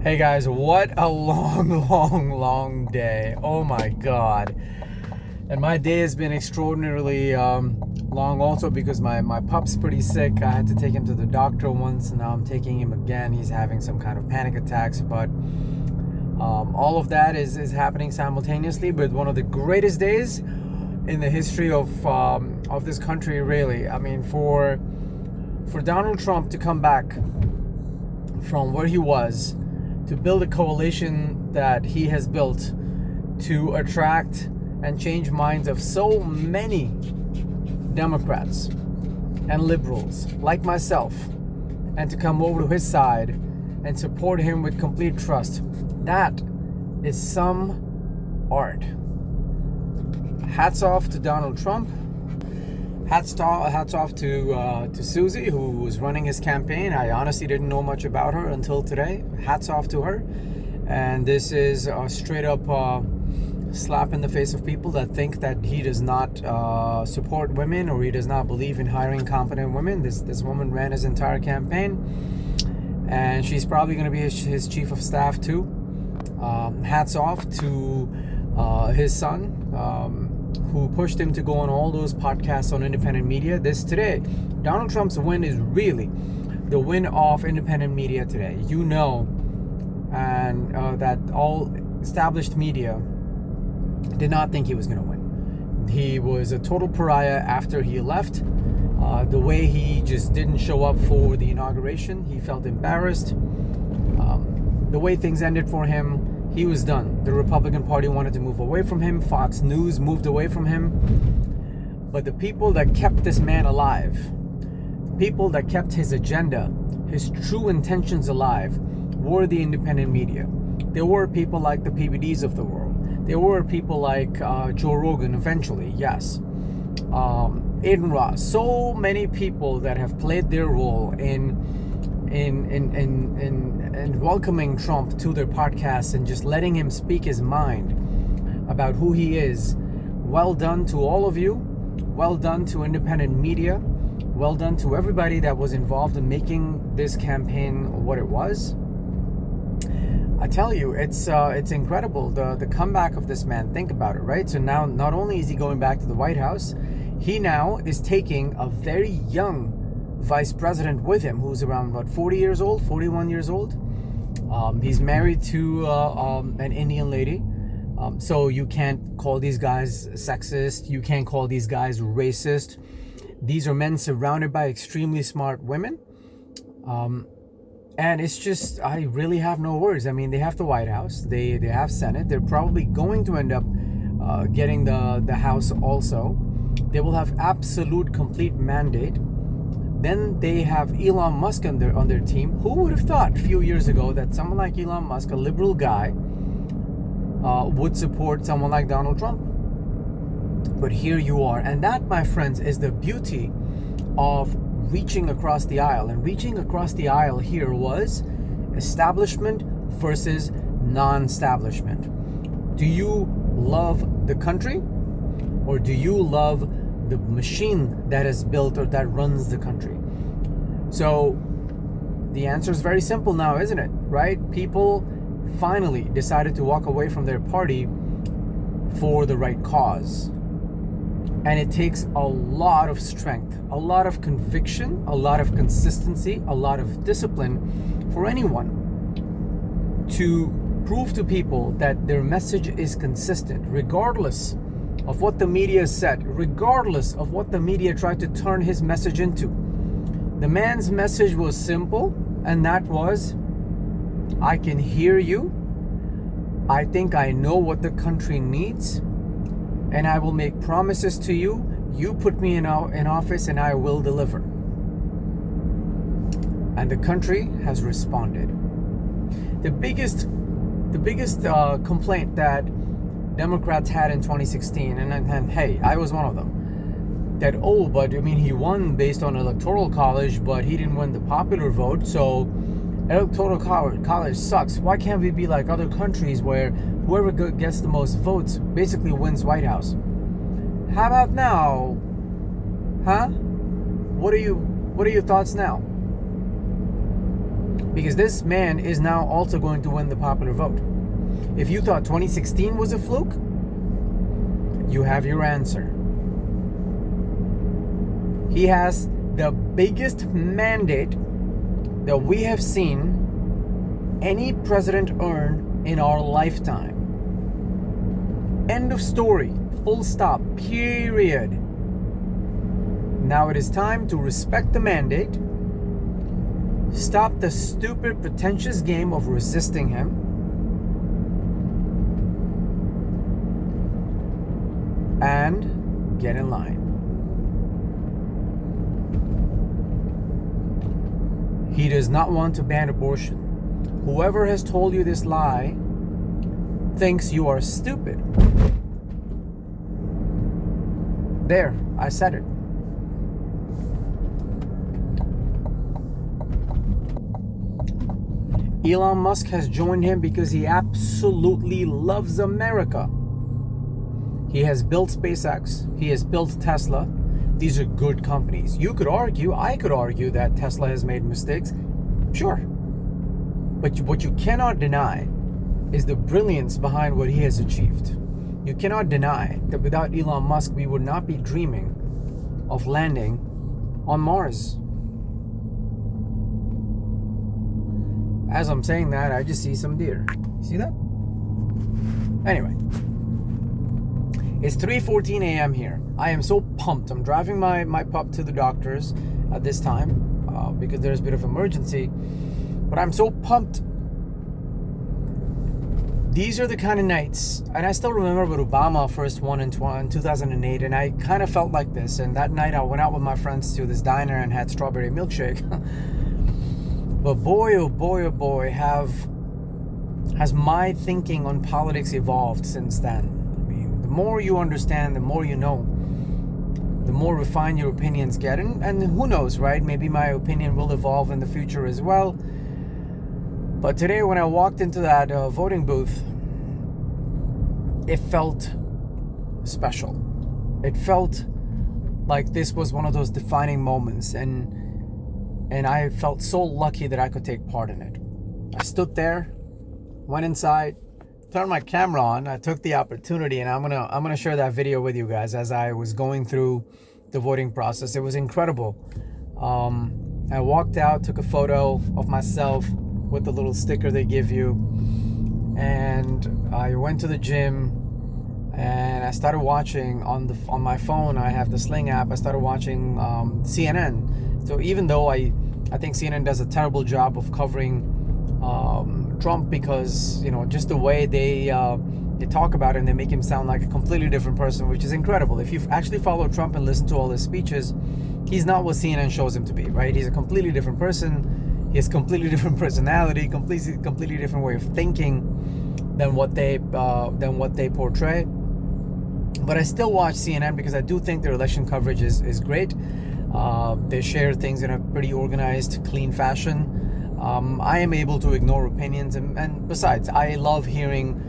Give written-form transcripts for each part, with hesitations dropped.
Hey guys, what a long day. Oh my God. And my day has been extraordinarily long also because my pup's pretty sick. I had to take him to the doctor once, and now I'm taking him again. He's having some kind of panic attacks, but all of that is happening simultaneously. But one of the greatest days in the history of this country, really. I mean, for Donald Trump to come back from where he was, to build a coalition that he has built to attract and change minds of so many Democrats and liberals like myself, and to come over to his side and support him with complete trust. That is some art. Hats off to Donald Trump. Hats off to Susie, who was running his campaign. I honestly didn't know much about her until today. Hats off to her. And this is a straight up slap in the face of people that think that he does not support women, or he does not believe in hiring competent women. This woman ran his entire campaign, and she's probably going to be his chief of staff too. Hats off to his son, who pushed him to go on all those podcasts on independent media. Today, Donald Trump's win is really the win of independent media today. And that all established media did not think he was going to win. He was a total pariah after he left. The way he just didn't show up for the inauguration, he felt embarrassed. The way things ended for him, he was done. The Republican Party wanted to move away from him. Fox News moved away from him. But the people that kept this man alive, the people that kept his agenda, his true intentions alive, were the independent media. There were people like the PBDs of the world. There were people like Joe Rogan eventually, yes. Aiden Ross. So many people that have played their role in welcoming Trump to their podcasts and just letting him speak his mind about who he is. Well done to all of you. Well done to independent media. Well done to everybody that was involved in making this campaign what it was. I tell you, it's incredible, the comeback of this man. Think about it, right? So now, not only is he going back to the White House, he now is taking a very young vice president with him, who's around 40 years old, 41 years old. He's married to an Indian lady. So you can't call these guys sexist. You can't call these guys racist. These are men surrounded by extremely smart women. And it's just, I really have no words. I mean, they have the White House. They have Senate. They're probably going to end up getting the House also. They will have absolute complete mandate. Then they have Elon Musk on their team. Who would have thought a few years ago that someone like Elon Musk, a liberal guy, would support someone like Donald Trump? But here you are. And that, my friends, is the beauty of reaching across the aisle. And reaching across the aisle here was establishment versus non-establishment. Do you love the country, or do you love the machine that is built or that runs the country? So the answer is very simple now, isn't it? Right? People finally decided to walk away from their party for the right cause. And it takes a lot of strength, a lot of conviction, a lot of consistency, a lot of discipline for anyone to prove to people that their message is consistent, regardless of what the media said, regardless of what the media tried to turn his message into. The man's message was simple, and that was, I can hear you. I think I know what the country needs, and I will make promises to you. You put me in office, and I will deliver. And the country has responded. The biggest complaint that Democrats had in 2016, and hey, I was one of them, that, but I mean, he won based on electoral college, but he didn't win the popular vote, so electoral college sucks. Why can't we be like other countries where whoever gets the most votes basically wins White House? How about now? Huh? What are your thoughts now? Because this man is now also going to win the popular vote. If you thought 2016 was a fluke, you have your answer. He has the biggest mandate that we have seen any president earn in our lifetime. End of story. Full stop. Period. Now it is time to respect the mandate. Stop the stupid, pretentious game of resisting him. And get in line. He does not want to ban abortion. Whoever has told you this lie thinks you are stupid. There, I said it. Elon Musk has joined him because he absolutely loves America. He has built SpaceX. He has built Tesla. These are good companies. You could argue, I could argue that Tesla has made mistakes. Sure. But what you cannot deny is the brilliance behind what he has achieved. You cannot deny that without Elon Musk, we would not be dreaming of landing on Mars. As I'm saying that, I just see some deer. See that? Anyway. It's 3:14 a.m. here. I am so pumped. I'm driving my pup to the doctors at this time because there's a bit of emergency. But I'm so pumped. These are the kind of nights, and I still remember when Obama first won in 2008, and I kind of felt like this. And that night I went out with my friends to this diner and had strawberry milkshake. But boy, oh boy, oh boy, has my thinking on politics evolved since then. The more you understand, the more you know, the more refined your opinions get. And who knows, right? Maybe my opinion will evolve in the future as well. But today when I walked into that voting booth, it felt special. It felt like this was one of those defining moments. And I felt so lucky that I could take part in it. I stood there, went inside, turned my camera on. I took the opportunity, and I'm gonna share that video with you guys as I was going through the voting process. It was incredible. I walked out, took a photo of myself with the little sticker they give you, and I went to the gym, and I started watching on my phone. I have the Sling app. I started watching CNN. So even though I think CNN does a terrible job of covering Trump, because just the way they talk about him, they make him sound like a completely different person, which is incredible. If you actually follow Trump and listen to all his speeches, he's not what CNN shows him to be, right? He's a completely different person. He has completely different personality, completely different way of thinking than what they portray. But I still watch CNN because I do think their election coverage is great. They share things in a pretty organized, clean fashion. I am able to ignore opinions, and besides, I love hearing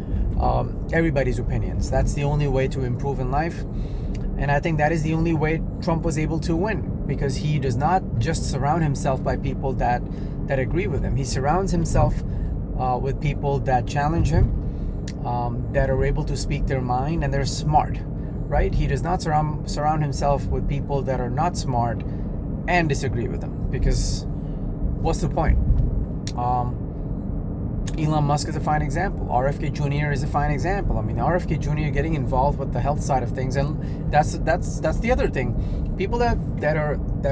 everybody's opinions. That's the only way to improve in life, and I think that is the only way Trump was able to win, because he does not just surround himself by people that agree with him. He surrounds himself with people that challenge him, that are able to speak their mind, and they're smart, right? He does not surround himself with people that are not smart and disagree with him, because what's the point? Elon Musk is a fine example. RFK Jr. is a fine example. I mean, RFK Jr. getting involved with the health side of things, and that's the other thing. People that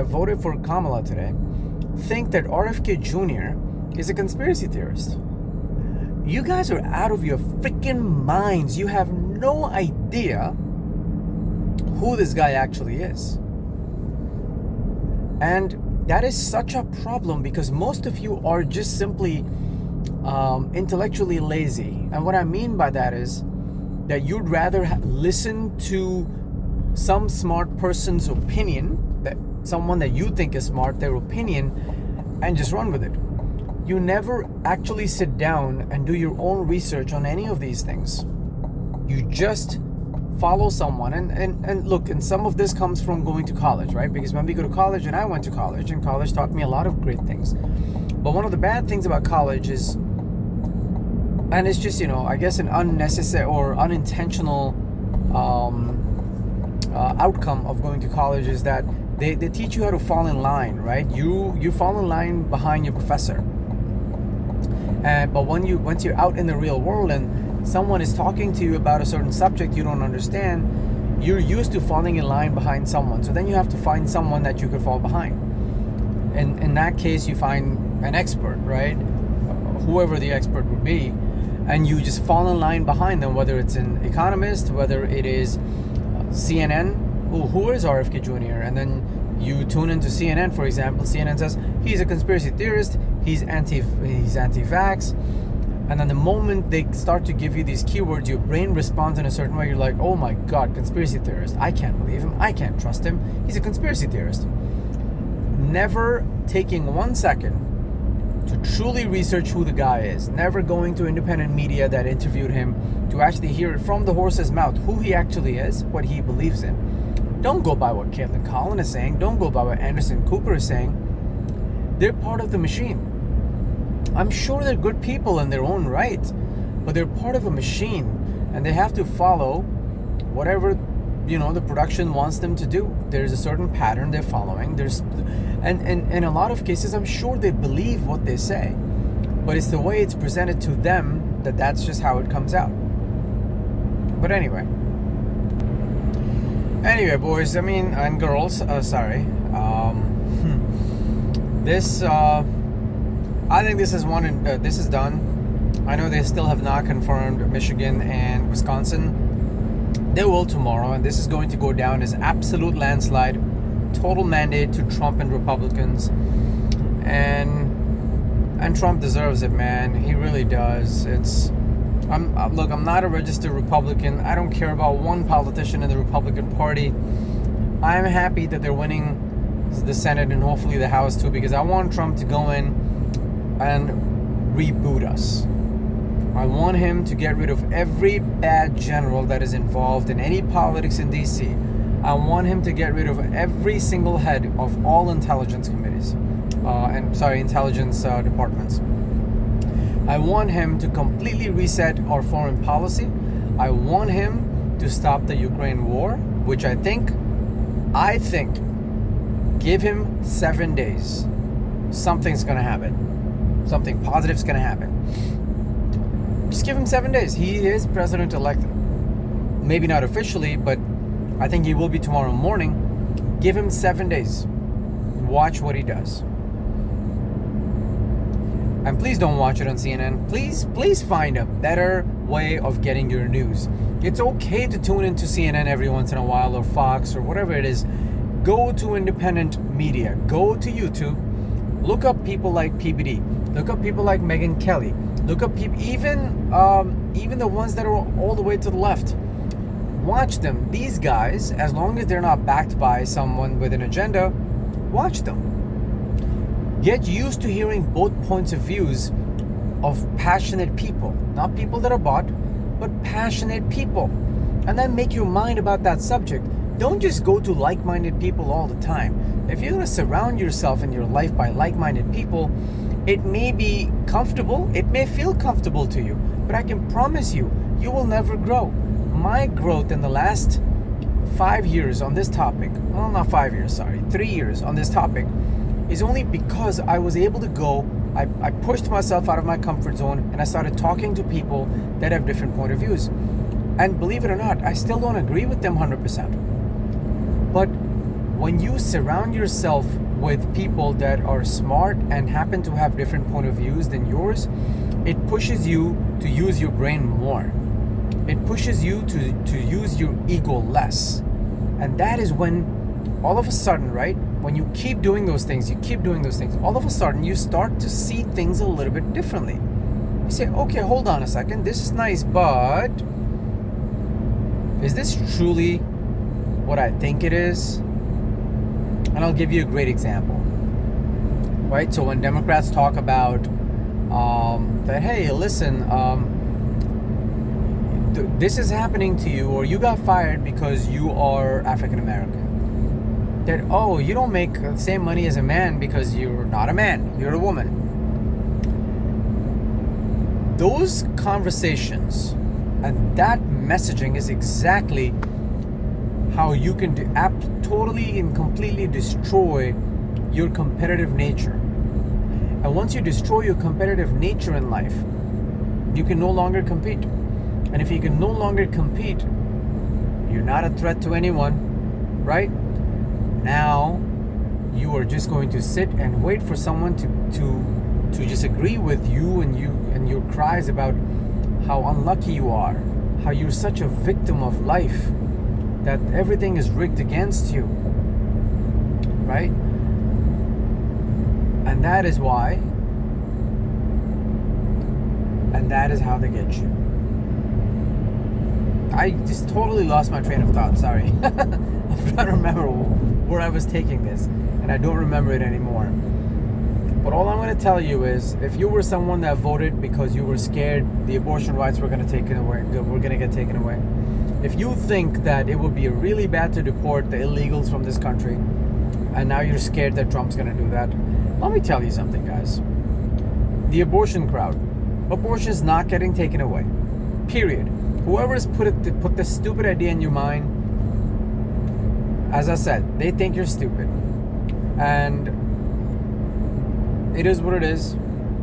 voted for Kamala today think that RFK Jr. is a conspiracy theorist. You guys are out of your freaking minds. You have no idea who this guy actually is. And that is such a problem, because most of you are just simply intellectually lazy. And what I mean by that is that you'd rather listen to some smart person's opinion, that someone that you think is smart, their opinion, and just run with it. You never actually sit down and do your own research on any of these things. You just follow someone. And look, and some of this comes from going to college, right? Because when we go to college, and I went to college, and college taught me a lot of great things. But one of the bad things about college is, and it's just, I guess an unnecessary or unintentional outcome of going to college is that they teach you how to fall in line, right? You fall in line behind your professor. But once you're out in the real world and someone is talking to you about a certain subject you don't understand, you're used to falling in line behind someone. So then you have to find someone that you could fall behind. And in that case, you find an expert, right? Whoever the expert would be, and you just fall in line behind them, whether it's an economist, whether it is CNN. Who is RFK Jr.? And then you tune into CNN, for example. CNN says he's a conspiracy theorist, he's anti-vax, and then the moment they start to give you these keywords, your brain responds in a certain way. You're like, oh my God, conspiracy theorist. I can't believe him. I can't trust him. He's a conspiracy theorist. Never taking 1 second to truly research who the guy is. Never going to independent media that interviewed him to actually hear it from the horse's mouth, who he actually is, what he believes in. Don't go by what Caitlin Collin is saying. Don't go by what Anderson Cooper is saying. They're part of the machine. I'm sure they're good people in their own right, but they're part of a machine, and they have to follow whatever the production wants them to do. There's a certain pattern they're following. And in a lot of cases, I'm sure they believe what they say, but it's the way it's presented to them that's just how it comes out. But anyway, boys, and girls, this I think this is this is done. I know they still have not confirmed Michigan and Wisconsin. They will tomorrow, and this is going to go down as absolute landslide, total mandate to Trump and Republicans, and Trump deserves it, man. He really does. I'm not a registered Republican. I don't care about one politician in the Republican Party. I'm happy that they're winning the Senate and hopefully the House too, because I want Trump to go in and reboot us. I want him to get rid of every bad general that is involved in any politics in DC. I want him to get rid of every single head of all intelligence committees, intelligence departments. I want him to completely reset our foreign policy. I want him to stop the Ukraine war, which I think, give him 7 days. Something's gonna happen. Something positive's gonna happen. Just give him 7 days. He is president-elect. Maybe not officially, but I think he will be tomorrow morning. Give him 7 days. Watch what he does. And please don't watch it on CNN. Please find a better way of getting your news. It's okay to tune into CNN every once in a while, or Fox, or whatever it is. Go to independent media. Go to YouTube. Look up people like PBD. Look up people like Megyn Kelly. Look up people, even the ones that are all the way to the left. Watch them. These guys, as long as they're not backed by someone with an agenda, watch them. Get used to hearing both points of views of passionate people. Not people that are bought, but passionate people. And then make your mind about that subject. Don't just go to like-minded people all the time. If you're going to surround yourself in your life by like-minded people, it may be comfortable, it may feel comfortable to you, but I can promise you, you will never grow. My growth in the last 5 years on this topic, well, not 5 years, sorry, 3 years on this topic, is only because I was able to go, I pushed myself out of my comfort zone, and I started talking to people that have different point of views. And believe it or not, I still don't agree with them 100%. But when you surround yourself with people that are smart and happen to have different point of views than yours, it pushes you to use your brain more. It pushes you to use your ego less. And that is when all of a sudden, right, when you keep doing those things, all of a sudden you start to see things a little bit differently. You say, okay, hold on a second, this is nice, but is this truly what I think it is? And I'll give you a great example, right? So when Democrats talk about that, hey, listen, this is happening to you, or you got fired because you are African American. That, oh, you don't make the same money as a man because you're not a man, you're a woman. those conversations and that messaging is exactly how you can totally and completely destroy your competitive nature. And once you destroy your competitive nature in life, you can no longer compete. And if you can no longer compete, you're not a threat to anyone, right? Now you are just going to sit and wait for someone to just agree with you and your cries about how unlucky you are, how you're such a victim of life, that everything is rigged against you, right? And that is why, and that is how they get you. I just totally lost my train of thought, sorry. I'm trying to remember where I was taking this, and I don't remember it anymore. But all I'm going to tell you is, if you were someone that voted because you were scared the abortion rights were going to get taken away, if you think that it would be really bad to deport the illegals from this country, and now you're scared that Trump's going to do that, let me tell you something, guys. The abortion crowd, abortion is not getting taken away. Period. Whoever has put this stupid idea in your mind, as I said, they think you're stupid. And it is what it is,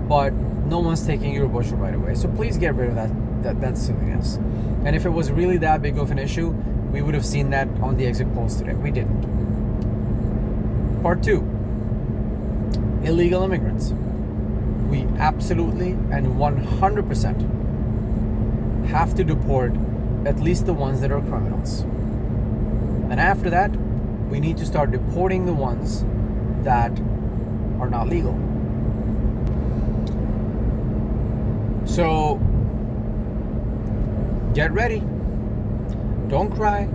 but no one's taking your abortion right away. So please get rid of that silliness. And if it was really that big of an issue, we would have seen that on the exit polls today. We didn't. Part 2. Illegal immigrants. We absolutely and 100% have to deport at least the ones that are criminals. And after that, we need to start deporting the ones that are not legal. So, get ready. Don't cry.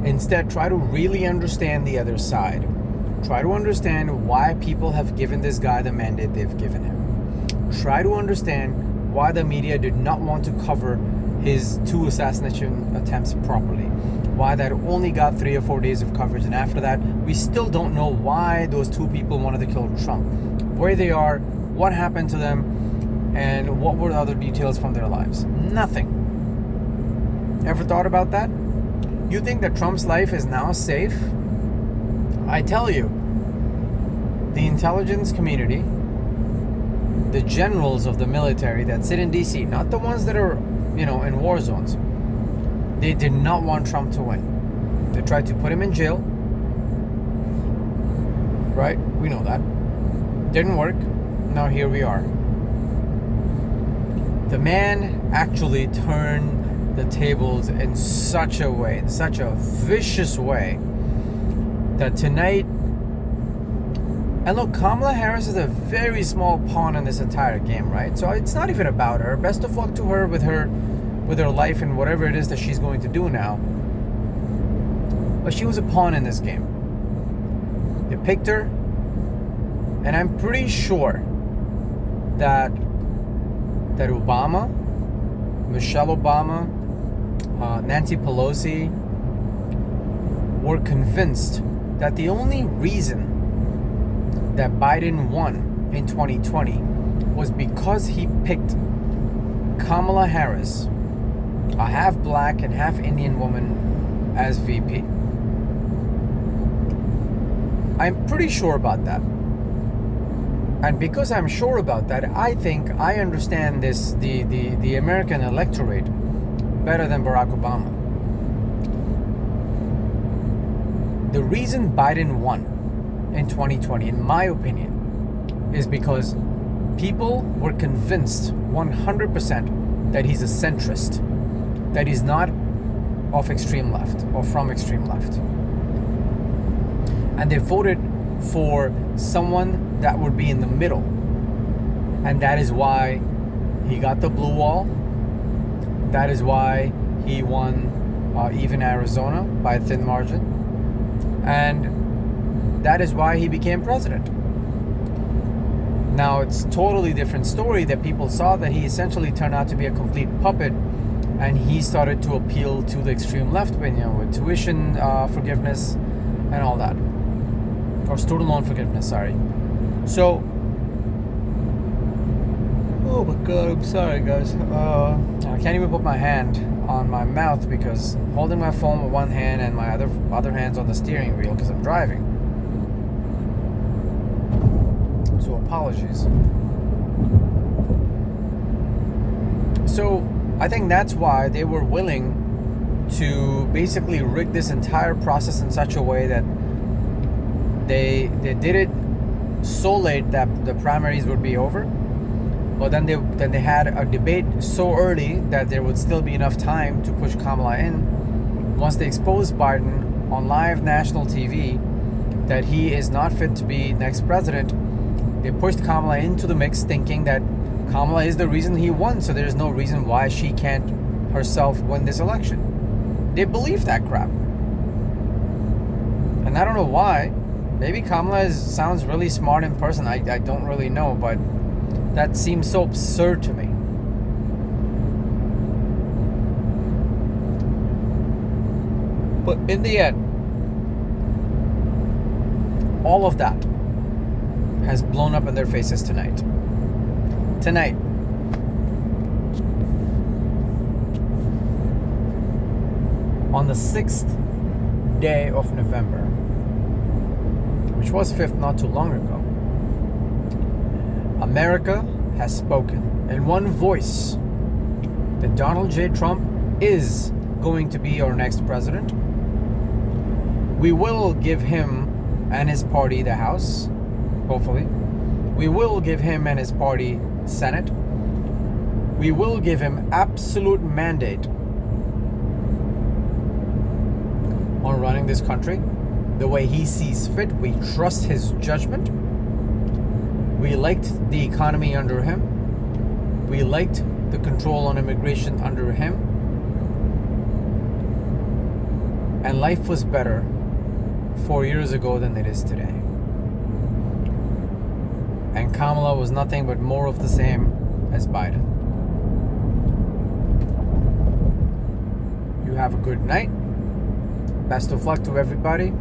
Instead, try to really understand the other side. Try to understand why people have given this guy the mandate they've given him. Try to understand why the media did not want to cover his 2 assassination attempts properly. Why that only got 3 or 4 days of coverage, and after that, we still don't know why those 2 people wanted to kill Trump. Where they are, what happened to them, and what were the other details from their lives. Nothing. Ever thought about that? You think that Trump's life is now safe? I tell you, the intelligence community, the generals of the military that sit in DC, not the ones that are, in war zones, they did not want Trump to win. They tried to put him in jail. Right? We know that. Didn't work. Now here we are. The man actually turned the tables in such a way, in such a vicious way, that tonight, and look, Kamala Harris is a very small pawn in this entire game, right? So it's not even about her. Best of luck to her with her life and whatever it is that she's going to do now. But she was a pawn in this game. They picked her, and I'm pretty sure that Obama, Michelle Obama, Nancy Pelosi were convinced that the only reason that Biden won in 2020 was because he picked Kamala Harris, a half black and half Indian woman, as VP. I'm pretty sure about that. And because I'm sure about that, I think I understand the American electorate better than Barack Obama. The reason Biden won in 2020, in my opinion, is because people were convinced 100% that he's a centrist, that he's not of extreme left or from extreme left. And they voted for someone that would be in the middle. And that is why he got the blue wall. That is why he won even Arizona by a thin margin. And that is why he became president. Now, it's a totally different story that people saw that he essentially turned out to be a complete puppet, and he started to appeal to the extreme left wing, with tuition forgiveness and all that. Or student loan forgiveness, sorry. So, oh my god, I'm sorry guys. I can't even put my hand on my mouth because I'm holding my phone with one hand and my other hand's on the steering wheel because I'm driving. So apologies. So I think that's why they were willing to basically rig this entire process in such a way that they did it so late that the primaries would be over, but then they had a debate so early that there would still be enough time to push Kamala in. Once they exposed Biden on live national TV that he is not fit to be next president, they pushed Kamala into the mix thinking that Kamala is the reason he won, so there's no reason why she can't herself win this election. They believe that crap. And I don't know why. Maybe Kamala sounds really smart in person. I don't really know, but that seems so absurd to me. But in the end, all of that has blown up in their faces tonight. Tonight. On the 6th day of November, which was 5th not too long ago, America has spoken in one voice that Donald J. Trump is going to be our next president. We will give him and his party the House, hopefully. We will give him and his party Senate. We will give him absolute mandate on running this country the way he sees fit. We trust his judgment. We liked the economy under him. We liked the control on immigration under him. And life was better 4 years ago than it is today. And Kamala was nothing but more of the same as Biden. You have a good night. Best of luck to everybody.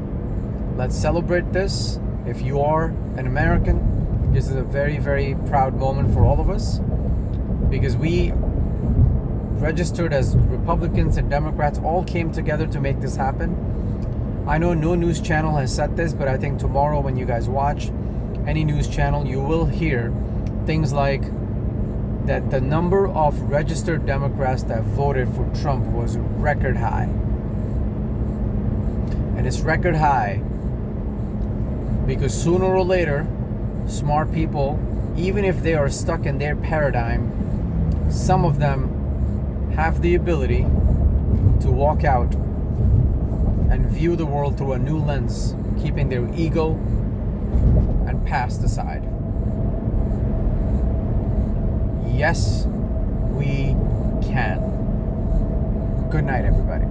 Let's celebrate this. If you are an American, this is a very, very proud moment for all of us, because we registered as Republicans and Democrats all came together to make this happen. I know no news channel has said this, but I think tomorrow when you guys watch any news channel, you will hear things like that the number of registered Democrats that voted for Trump was record high. And it's record high because sooner or later, smart people, even if they are stuck in their paradigm, some of them have the ability to walk out and view the world through a new lens, keeping their ego and past aside. Yes, we can. Good night, everybody.